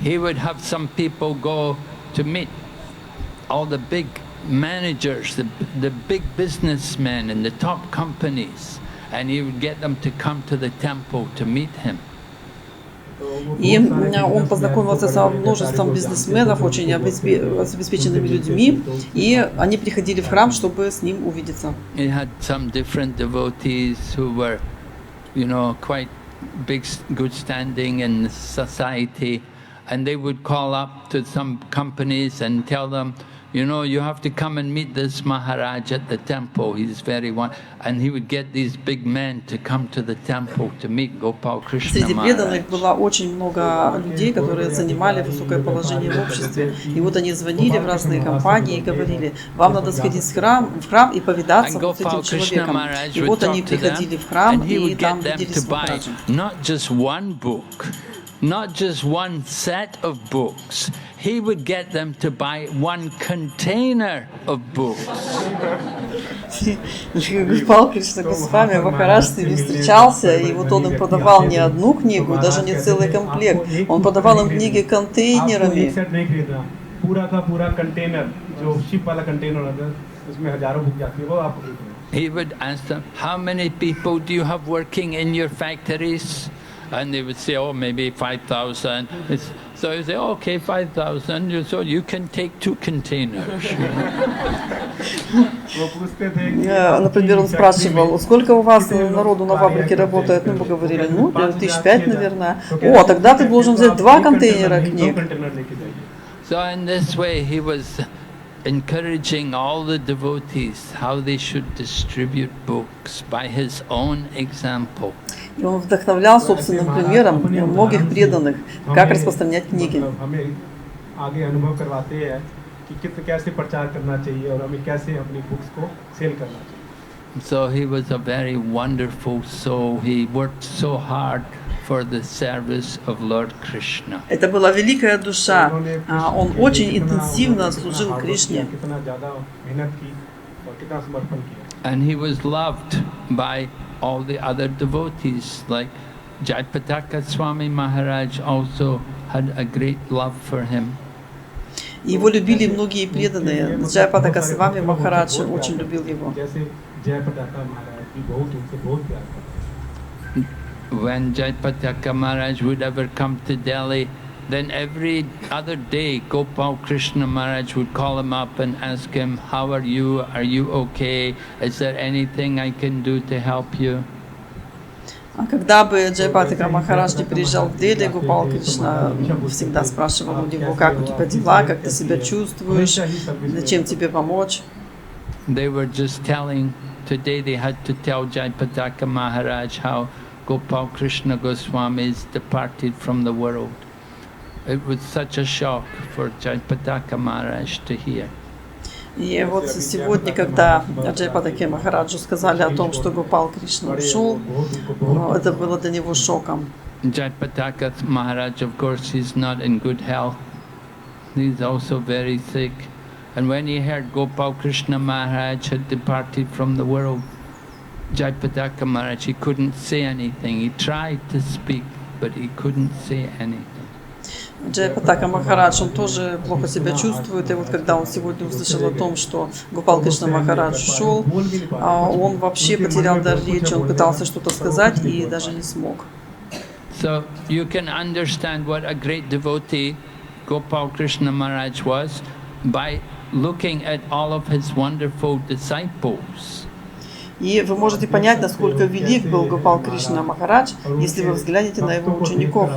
he would have some people go to meet all the big managers, the big businessmen in the top companies, and he would get them to come to the temple to meet him. И он познакомился со множеством бизнесменов, очень обеспеченными людьми, и они приходили в храм, чтобы с ним увидеться. He had some different devotees who were, quite big, good standing in society, and they would call up to some companies and tell them, you have to come and meet this Mахарадж at the temple. He's very one, and he would get these big men to come to the temple to meet Gopal Krishna Среди преданных Maharaj. было очень много людей, которые занимали высокое положение в обществе. И вот они звонили в разные компании и говорили: вам надо сходить в храм и повидаться вот с этим человеком. И вот они приходили в храм и там виделись с Махараджем. Not just one book, not just one set of books. He would get them to buy one container of books. Гопал Кришна Госвами, Махарадж с ними встречался, и вот он им продавал не одну книгу, даже не целый комплект. Он продавал им книги контейнерами. He would ask them, how many people do you have working in your factories? And they would say, oh, maybe 5,000. So he say, okay, 5,000. So you can take 2 containers. Например, он спрашивал: сколько у вас народу на фабрике работает? Ну, мы говорили: 5,000, наверное. О, тогда ты должен взять 2 контейнера книг. So in this way, he was encouraging all the devotees how they should distribute books by his own example. И он вдохновлял собственным примером многих преданных, как распространять книги. So he was a very wonderful soul. He worked so hard for the service of Lord Krishna. Это была великая душа. Он очень интенсивно служил Кришне. And he was loved by all the other devotees, like Jaipataka Swami Maharaj also had a great love for him. Его любили многие преданные. Джайпатака Госвами Махарадж очень любил его. When Jaipataka Maharaj would ever come to Delhi, then every other day Gopal Krishna Maharaj would call him up and ask him, how are you? Are you okay? Is there anything I can do to help you? А когда бы Джайпатака Махарадж не приезжал в Дели, Гопал Кришна всегда спрашивал у него, как у тебя дела, как ты себя чувствуешь, чем тебе помочь. They were just telling, today they had to tell Jaipataka Maharaj how Gopal Krishna Goswamis departed from the world. It was such a shock for Jaipataka Maharaj to hear. И вот сегодня, когда Джайпатаке Махараджу сказали о том, что Гопал Кришна ушел, это было для него шоком. Jaipataka Maharaj, of course, he's not in good health. He's also very sick. And when he heard Gopal Krishna Maharaj had departed from the world, Jaipataka Maharaj, he couldn't say anything. He tried to speak, but he couldn't say anything. Джайпатака Махарадж, он тоже плохо себя чувствует, и вот когда он сегодня услышал о том, что Гопал Кришна Махарадж ушел, он вообще потерял дар речи, он пытался что-то сказать и даже не смог. So you can understand what a great devotee Gopal Krishna Maharaj was by looking at all of his wonderful disciples. И вы можете понять, насколько велик был Гопал Кришна Махарадж, если вы взглянете на его учеников.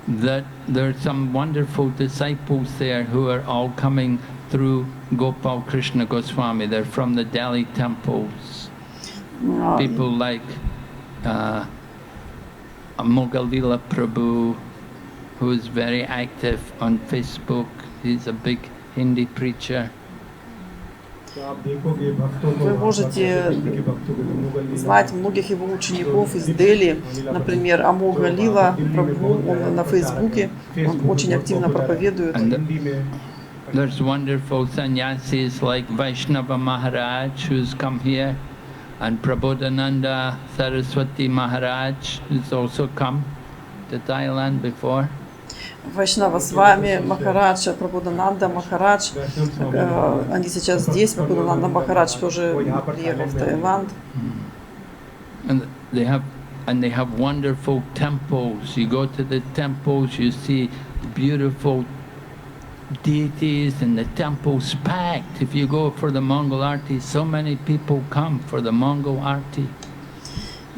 That there are some wonderful disciples there who are all coming through Gopal Krishna Goswami. They're from the Delhi temples. People like Mogalila Prabhu, who is very active on Facebook. He's a big Hindi preacher. Вы можете знать многих его учеников из Дели, например, Амога Лила Прабху, он на Фейсбуке, он очень активно проповедует. There's wonderful sannyasis like Vaishnava Maharaj who's come here, and Prabodhananda Saraswati Maharaj who's also come to Thailand before. Вайшнава с вами, Махарадж, Прабодхананда Махарадж, они сейчас здесь, Прабодхананда Махарадж тоже приехал в Таиланд. And they have wonderful temples. You go to the temples, you see beautiful deities, and the temple's packed. If you go for the Mongol Arti, so many people come for the Mongol Arti.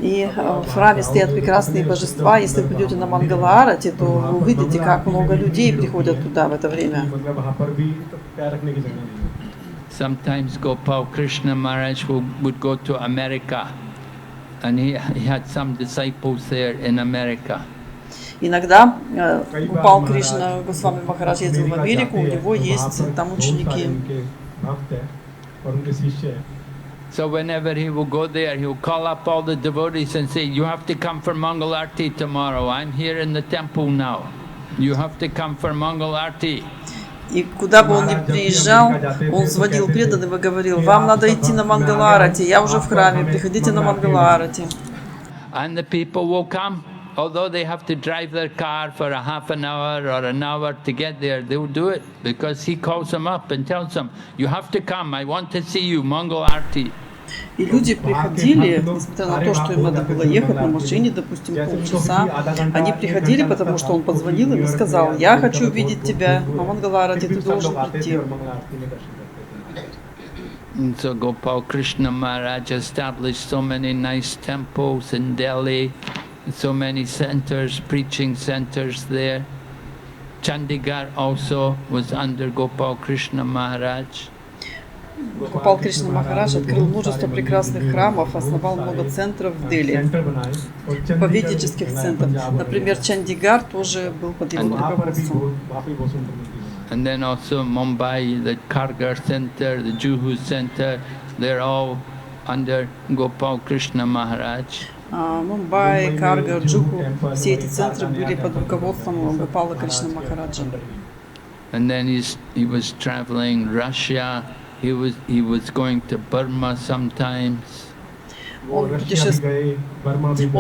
И в храме стоят прекрасные божества. Если вы придете на Мангала-арати, то вы увидите, как много людей приходят туда в это время. Sometimes Gopal Krishna Maharaj would go to America, and he had some disciples there in America. Иногда Гопал Кришна Госвами Махарадж ездил в Америку, у него есть там ученики. So whenever he will go there, he will call up all the devotees and say, you have to come for Mangal Arti tomorrow. I'm here in the temple now. You have to come for Mangal Arti. И куда бы он ни приезжал, он сводил преданных и говорил, вам надо идти на Мангала-арати, я уже в храме, приходите на Мангала-арати. And the people will come. Although they have to drive their car for a half an hour or an hour to get there, they will do it because he calls them up and tells them, you have to come, I want to see you, Mangal Arti. И люди приходили, несмотря на то, что им надо было ехать на машине, допустим, полчаса, они приходили, потому что он позвонил им и сказал, я хочу увидеть тебя, на Мангала-арати ты должен прийти. And so Gopal Krishna Maharaj established so many nice temples in Delhi, so many centers, preaching centers there. Chandigarh also was under Gopal Krishna Maharaj. Гопал Кришна Махарадж открыл множество прекрасных храмов, основал много центров в Дели, поведических центров. Например, Чандигар тоже был под его руководством. And then also Mumbai, the Kargar Center, the Juhu Center, they're all under Gopal Krishna Maharaj. Мумбай, Каргар, Джуху, все эти центры были под руководством Гопала Кришна Махараджа. And then he was traveling Russia. He was going to Burma sometimes. Он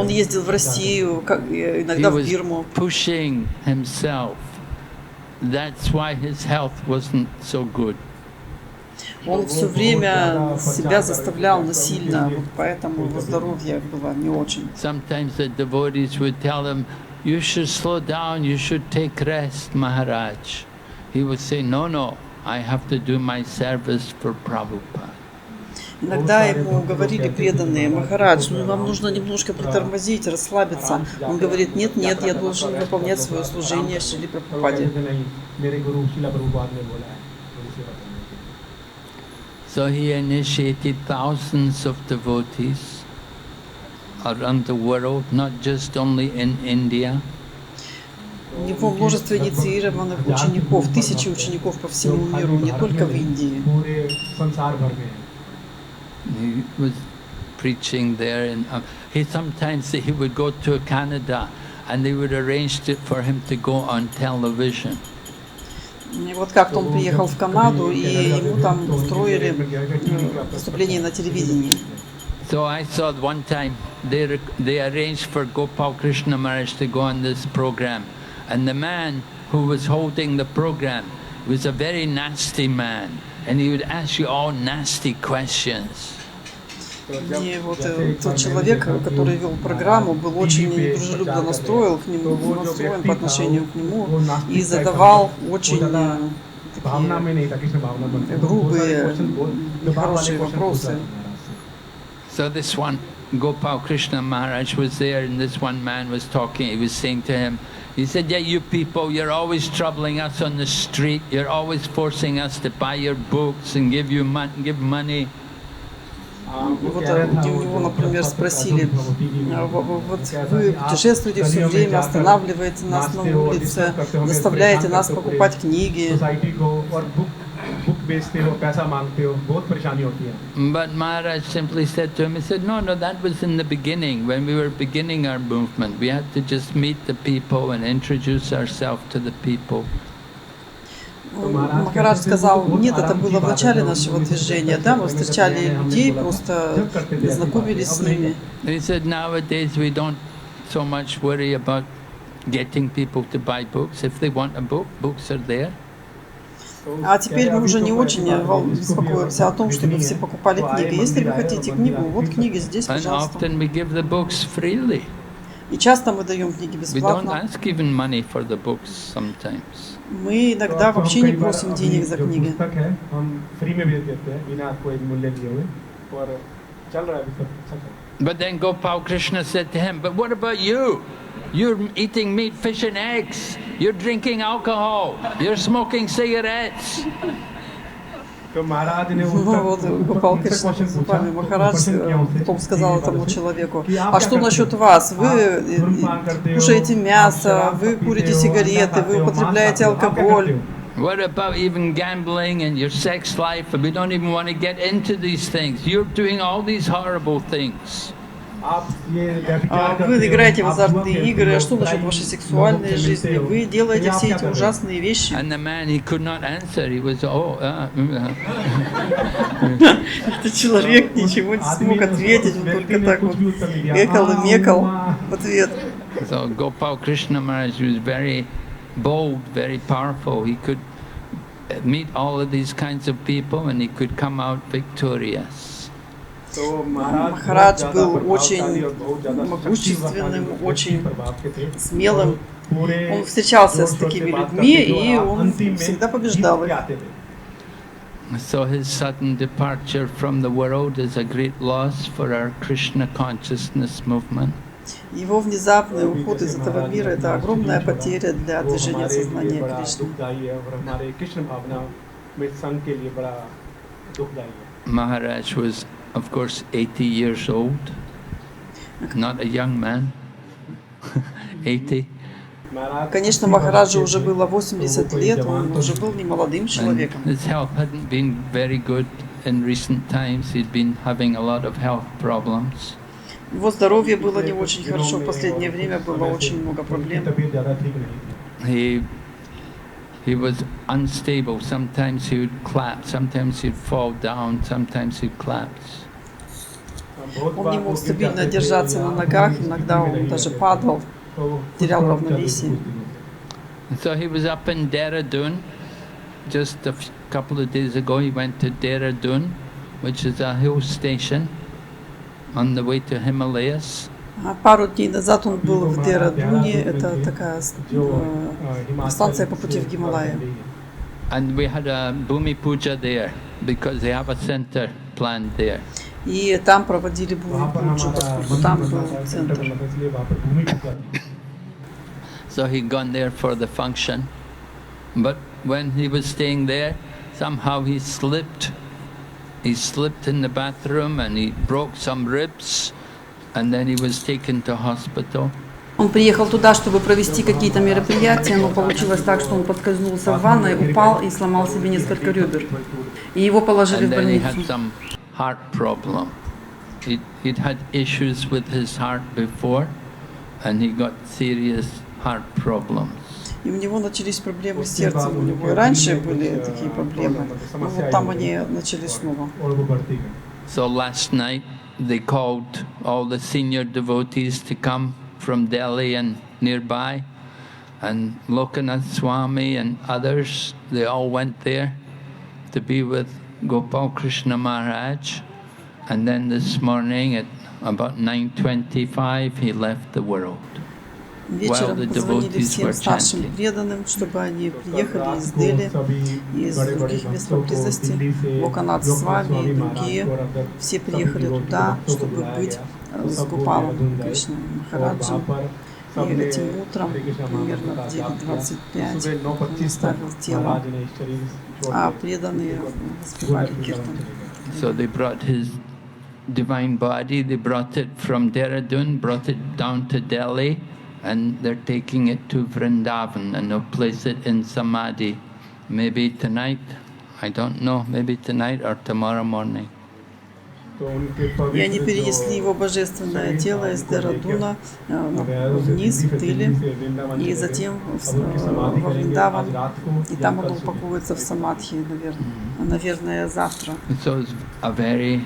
ездил в Россию, иногда в Бирму. Pushing himself. That's why his health wasn't so good. Он все время себя заставлял насильно, вот поэтому его здоровье было не очень. Sometimes the devotees would tell him, you should slow down, you should take rest, Maharaj. He would say, no, no, I have to do my service for Prabhupada. Иногда ему говорили преданные: Махарадж, ну вам нужно немножко притормозить, расслабиться. Он говорит: нет, нет, я должен выполнять свое служение Шриле Прабхупаде. So he initiated thousands of devotees around the world, not just only in India. У него множество инициированных учеников, тысячи учеников по всему миру, не только в Индии. He was preaching there, and he would go to Canada, and they would arrange for him to go on television. И вот как-то он приехал в Канаду, и ему там устроили выступление на телевидении. So I saw one time they arranged for Gopal Krishna Maharaj to go on this program, and the man who was holding the program was a very nasty man, and he would ask you all nasty questions. И вот тот человек, который вел программу, был очень недружелюбно настроен по отношению к нему и задавал очень такие грубые, нехорошие вопросы. So this one, Gopal Krishna Maharaj was there, and this one man was talking. He was saying to him, he said, yeah, you people, you're always troubling us on the street. You're always forcing us to buy your books and give money. Вот у него, например, спросили: вот вы путешествуете все время, останавливаете нас на улице, заставляете нас покупать книги. But Maharaj simply said to him, he said, no, that was in the beginning, when we were beginning our movement. We had to just meet the people and introduce ourselves to the people. Махарадж сказал: нет, это было в начале нашего движения, да, мы встречали людей, просто знакомились с ними. He said, nowadays we don't so much worry about getting people to buy books. If they want a book, books are there. А теперь мы уже не очень беспокоимся о том, чтобы все покупали книги. Если вы хотите книгу, вот книги здесь, пожалуйста. And often we give the books freely. И часто мы даем книги бесплатно. We don't ask even money for the books sometimes. Мы иногда вообще не просим денег за книги. But then Gopal Krishna said to him, but what about you? You're eating meat, fish and eggs. You're drinking alcohol. You're smoking cigarettes. Ну вот Гопал Кришна с вами, Махарадж потом сказал этому человеку: а что насчет вас? Вы кушаете мясо, вы курите сигареты, вы употребляете алкоголь. What about even gambling and your sex life? We don't even want to get into these things. You're doing all these horrible things. Вы играете в азартные игры, а что насчет вашей сексуальной жизни? Вы делаете все эти ужасные вещи. Этот человек ничего не смог ответить, он только так вот экал и мекал в ответ. So Gopal Krishna Maharaj was very bold, very powerful. He could meet all of these kinds of people and he could come out victorious. Махарадж был очень могущественным, очень смелым. Он встречался с такими людьми, и он всегда побеждал их. So his sudden departure from the world is a great loss for our Krishna consciousness movement. Его внезапный уход из этого мира — это огромная потеря для движения сознания Кришны. Maharaj was, of course, 80 years old, not a young man, 80. Конечно, Махараджу уже было 80 лет, он уже был не молодым человеком. His health hadn't been very good in recent times. He'd been having a lot of health problems. Его здоровье было не очень хорошо, в последнее время было очень много проблем. He was unstable. Sometimes he would collapse, sometimes he'd fall down, sometimes he'd collapse. Он не мог стабильно держаться на ногах, иногда он даже падал, терял равновесие. So he was up in Dehradun. Just a couple of days ago he went to Dehradun, which is a hill station on the way to Himalayas. Пару дней назад он был в Дерадуне, это такая станция по пути в Гималайи. And we had a Bhumi Puja there because they have a center planned there. И там проводили Бхуми-пуджу, поскольку там был центр. So he'd gone there for the function, but when he was staying there, somehow he slipped. He slipped in the bathroom and he broke some ribs, and then he was taken to hospital. Он приехал туда, чтобы провести какие-то мероприятия, но получилось так, что он подскользнулся в ванной, упал и сломал себе несколько ребер. И его положили в And then he больницу. had some heart problem. He'd had issues with his heart before, and he got serious heart problems. И у него начались проблемы с сердцем. У него и раньше были такие проблемы, но вот там они начались снова. So last night they called all the senior devotees to come from Delhi and nearby, and Lokanath Swami and others, they all went there to be with Gopal Krishna Maharaj, and then this morning at about 9:25 he left the world. Вечером позвонили всем старшим преданным, чтобы они приехали из Дели и из других мест поблизости, Локанат Свами и другие. Все приехали туда, чтобы быть с Гопалом Кришной Махараджем. И этим утром, примерно в 9:25, он оставил тело, а преданные воспевали киртан. So they brought his divine body, they brought it from Dehradun, brought it down to Delhi, and they're taking it to Vrindavan, and they'll place it in Samadhi. Maybe tonight, I don't know, maybe tonight or tomorrow morning. И они перенесли его божественное тело из Дерадуна вниз, в Дели, и затем во Вриндаван, и там он упакуется в самадхи, наверное, завтра. So it's a very,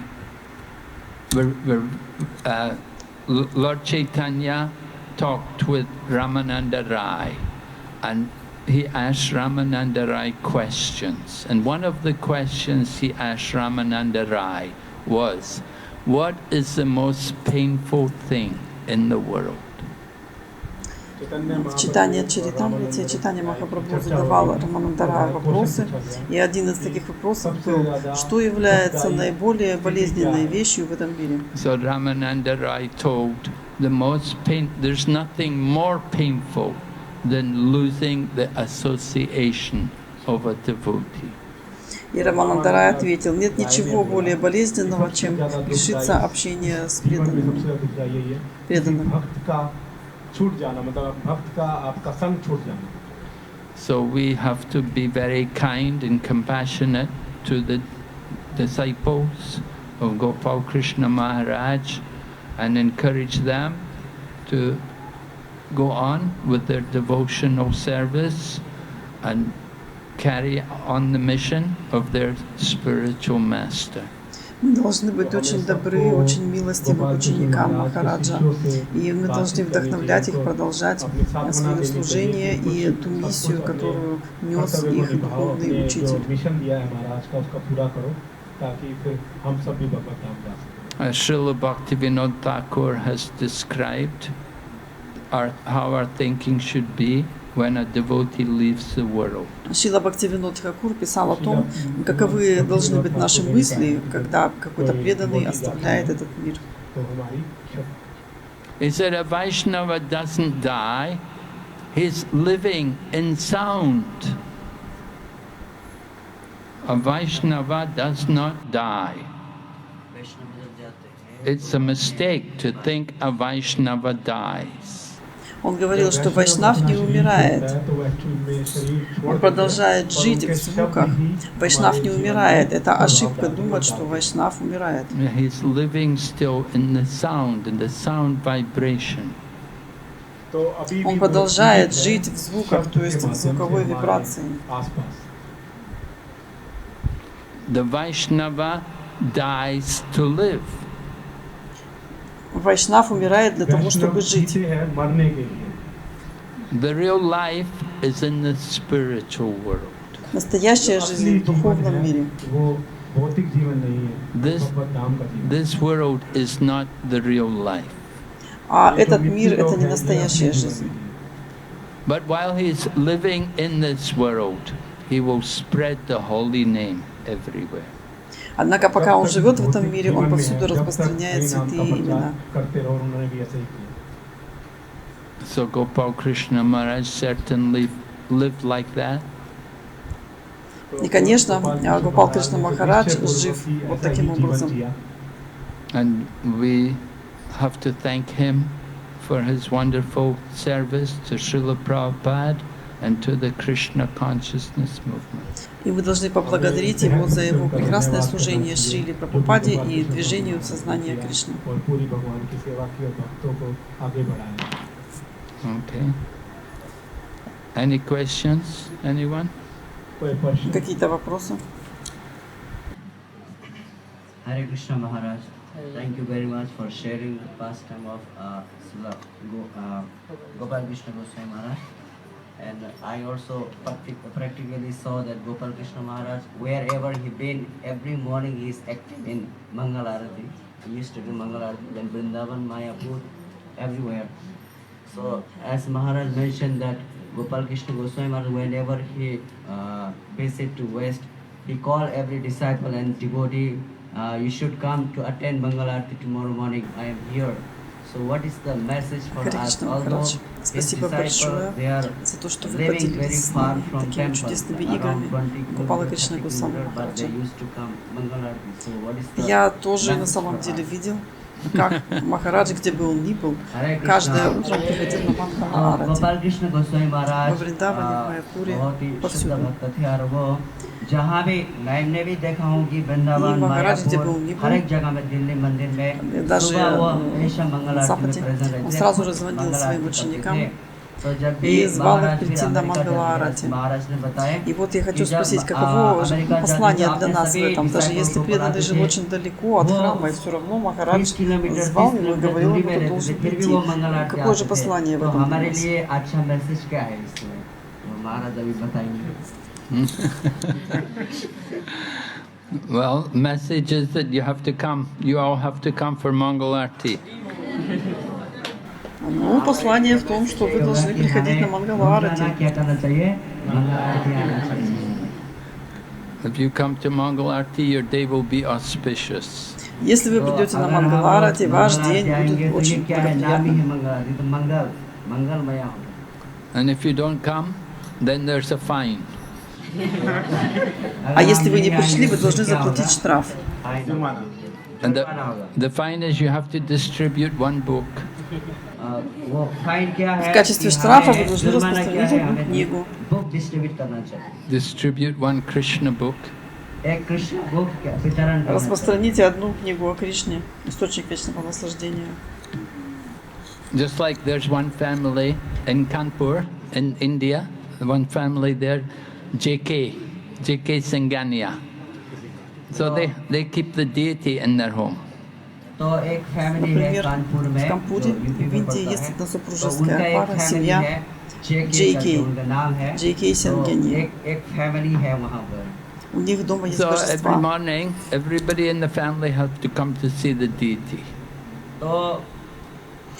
Lord Chaitanya talked with Ramananda Rai, and he asked Ramananda Rai questions. And one of the questions he asked Ramananda Rai was, what is the most painful thing in the world? В читании Чаритамрити Чайтанья Махапрабху задавал Рамананда Раю вопросы, и один из таких вопросов был, что является наиболее болезненной вещью в этом мире. So Ramananda Rai told, there's nothing more painful than losing the association of a devotee. И Рамананда Рай ответил, нет ничего более болезненного, чем лишиться общения с преданным. So we have to be very kind and compassionate to the disciples of Gopal Krishna Maharaj and encourage them to go on with their devotional service and carry on the mission of their spiritual master. Мы должны быть очень добры, очень милостивы к ученикам Махараджа, и мы должны вдохновлять их продолжать свое служение и ту миссию, которую нес их духовный учитель. Srila Bhaktivinoda Thakur has described how our thinking should be when a devotee leaves the world. Шрила Бхактивинод Тхакур писал о том, каковы должны быть наши мысли, когда какой-то преданный оставляет этот мир. He said a Vaishnava doesn't die, he's living in sound. A Vaishnava does not die. It's a mistake to think a Vaishnava dies. Он говорил, что Вайшнав не умирает. Он продолжает жить в звуках. Вайшнав не умирает. Это ошибка думать, что Вайшнав умирает. He's living still in the sound vibration. Он продолжает жить в звуках, то есть в звуковой вибрации. The Vaishnava dies to live. Вайшнав умирает для того, чтобы жить. The real life is in the spiritual world. Настоящая жизнь в духовном мире. This world is not the real life. А этот мир — это не настоящая жизнь. But while he's living in this world, he will spread the holy name everywhere. Однако пока он живет в этом мире, он повсюду распространяет святые имена. So Gopal Krishna Maharaj certainly lived like that. И, конечно, Гопал Кришна Махарадж жив вот таким образом. And we have to thank him for his wonderful service to Srila Prabhupada and to the Krishna consciousness movement. И мы должны поблагодарить его за его прекрасное служение Шриле Прабхупаде и движению сознания Кришны. Okay. Any questions? Anyone? Какие-то вопросы? Hare Krishna Maharaj, thank you very much for sharing the pastime of Gopal Krishna Goswami Maharaj. And I also practically saw that Gopal Krishna Maharaj, wherever he been, every morning he is active in Mangal Arati. He used to do Mangal Arati in Vrindavan, Mayapur, everywhere. So as Maharaj mentioned that Gopal Krishna Goswami Maharaj, whenever he visit to West, he called every disciple and devotee, you should come to attend Mangal Arati tomorrow morning. I am here. So what is the message for us? Although his disciples, they are living very far from temple, around 20 Гопала kilometers, Кришна Госвами but they Махараджа. used to come Mangal Arati. So what is the Я тоже на message самом for деле us? видел, как Махарадж, где бы он ни был, каждое утро приходил на Мангала Арати. Gopal Krishna Goswami Maharaj Во Вриндаване, в Майяпуре, बहुत ही शुद्ध повсюду. भक्त थे और वो जहाँ भी मैंने भी देखा हूँ कि वृंदावन И Махарадж, где मायापुर бы он ни हर был, एक जगह में दिल्ली मंदिर में даже सुबह वो हमेशा मंगल на आरती में Западе, प्रेजेंट रहते он थे, сразу же звонил मंगल своим आरती करते ученикам थे। तो जब भी и звал их महाराज फिर прийти на अमेरिका Мангала जाते Арати. हैं, महाराज ने बताया И вот я कि хочу जब спросить, каково же अमेरिका послание जाते для हैं, нас в सभी этом, даже disciples если को преданный बुलाते жил थे, очень далеко от वो храма, и все равно Махарадж 30 किलोमीटर звал 30 его и किलोमीटर говорил दूरी ему, में ты रहते должен थे, फिर भी прийти. वो मंगल आरती Какое же आते थे। послание в तो этом для हमारे нас? लिए अच्छा मैसेज क्या है इसमें, तो महाराज अभी बताएंगे। Well, message is that you have to come. You all have to come for Mangal Arti. Ну, послание в том, что вы должны приходить на Мангала Арати. क्या करना चाहिए, मंगल आरती आना चाहिए। If you come to Mangal Arti, your day will be auspicious. Если вы придете на Мангала Арати, ваш день будет очень благоприятным. मंगल मंगलमय हो। And if you don't come, then there's a fine. А если вы не пришли, вы должны заплатить штраф. And the fine is you have to distribute one book. В качестве штрафа вы должны распространить одну книгу. Book distribute करना चाहिए, Distribute one Krishna book. एक Krishna book वितरण करना चाहिए। Распространите одну книгу о Кришне, источник вечного наслаждения. Just like there's one family in Kanpur, in India, one family there, JK Singania. So they keep the deity in their home. तो एक family है Например, कानपुर в में, Кампуре, जो यूपी в में Индии पड़ता есть है, одна तो супружеская उनका एक пара, फैमिली семья है, JK JK, करके उनका नाम है, JK तो Singania. एक फैमिली है वहाँ पर। У них дома есть So every божества. morning, everybody in the family has to come to see the deity. तो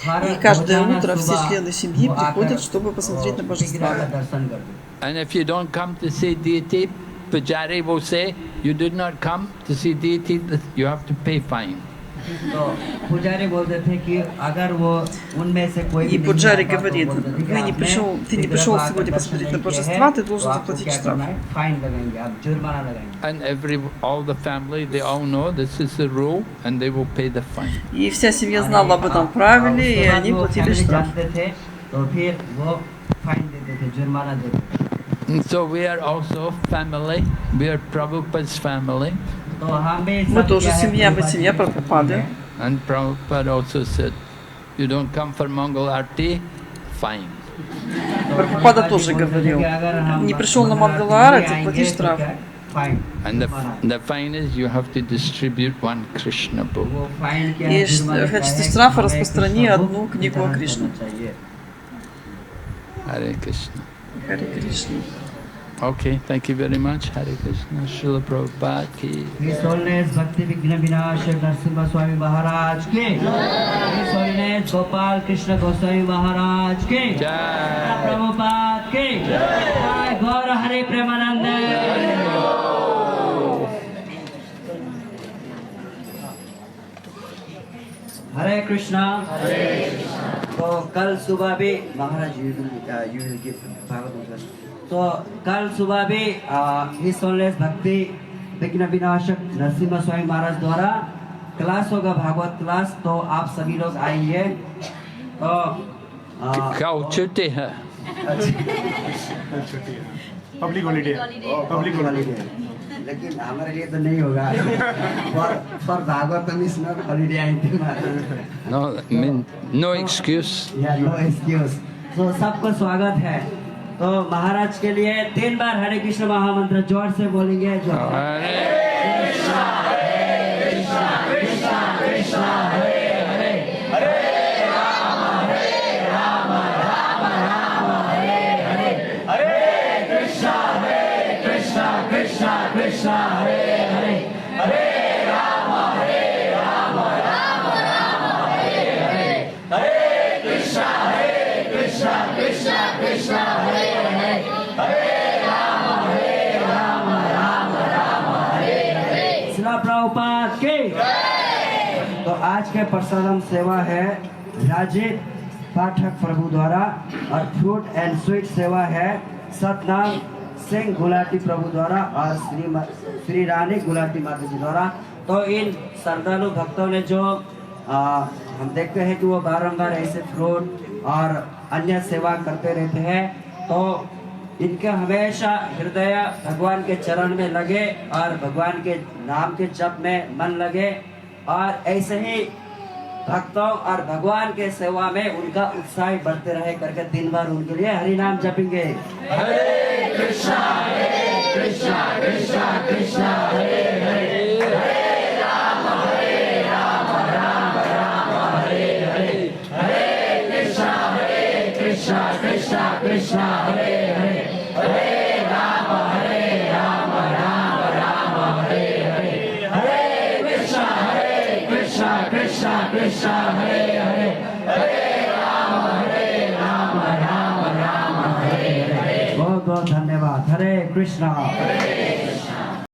हर И каждое रोजाना утро все सुबह члены семьи वो आकर приходят, чтобы посмотреть на विग्रह божества. का दर्शन करते हैं। And if you don't come to see deity, Pujari will say, you did not come to see deity, you have to pay fine. तो पुजारी बोलते थे कि अगर वो उनमें से कोई И भी Пуджари नहीं आता, तो говорит, बोलते थे कि ты не आपने пришел, ты не विग्रह пришел का сегодня दर्शन посмотреть на नहीं किया божества, है, ты तो должен आपको заплатить क्या штраф. करना है, फाइन लगाएंगे, आप जुर्माना लगाएंगे। And all the family, they all know this is the rule, and they will pay the fine. И вся семья знала об этом правиле, и они платили штраф. जानते थे, तो फिर वो फाइन देते थे, जुर्माना देते थे। And so we are also family, we are Prabhupada's family. तो हम भी Мы सब тоже क्या है, семья, мы प्रभुपाद семья जी की Прабхупады. है। And Prabhupada also said, you don't come for Mangal Arti, fine. Прабхупада тоже говорил, не пришел на Мангала Арати, плати штраф. And the fine is you have to distribute one Krishna book. И в качестве штрафа распространи одну книгу о Кришне. Hare Krishna. Харе Кришна. Okay, thank you very much. Hare Krishna. Srila Prabhupada ki. His Holiness Bhakti Vigna Vinashak Narasimha Swami Maharaj ki. His Holiness Gopal Krishna Goswami Maharaj ki. Jai. Prabhupada ki. Jai Gaura Hare Premanande. Hare Krishna. तो कल सुबह भी महाराज you will give Bhagavat. तो कल सुबह भी His Holiness भक्ति विघ्न विनाशक नरसिम्हा स्वामी महाराज द्वारा क्लास होगा, भागवत क्लास। तो आप सभी लोग आइए। तो Kal chutti hai. Public holiday, public holiday, लेकिन हमारे लिए तो नहीं होगा। for Bhagwat miss not holiday I think. No, I mean, no excuse. या नो एक्सक्यूज। तो सबको स्वागत है। तो महाराज के लिए 3 बार हरे कृष्ण महामंत्र जोर से बोलेंगे। जो Hare Krishna Krishna Krishna Hare Hare Hare Rama Rama Rama Hare Hare Hare Krishna Krishna Krishna Hare Hare Hare Rama Rama Rama Hare Hare Hare Krishna Krishna Krishna Hare Hare Hare Rama Rama Rama Hare Hare। Srila Prabhupada की। तो आज के प्रसादम सेवा है राजीव पाठक प्रभु द्वारा, और fruit and sweet सेवा है सतनाम सिंह गुलाटी प्रभु द्वारा और श्री रानी गुलाटी माता जी द्वारा। तो इन श्रद्धालु भक्तों ने जो हम देखते हैं कि वो बारंबार ऐसे फ्रूट और अन्य सेवा करते रहते हैं। तो इनके हमेशा हृदय भगवान के चरण में लगे और भगवान के नाम के जप में मन लगे, और ऐसे ही भक्तों और भगवान के सेवा में उनका उत्साह बढ़ते रहे करके दिन भर उनके लिए हरि नाम जपेंगे। हरे कृष्णा कृष्णा कृष्णा हरे हरे हरे राम राम राम हरे हरे हरे कृष्णा कृष्णा कृष्णा हरे हरे हरे राम राम राम हरे हरे हरे कृष्णा कृष्णा कृष्णा हरे हरे हरे राम राम राम हरे हरे। बहुत बहुत धन्यवाद। हरे कृष्णा।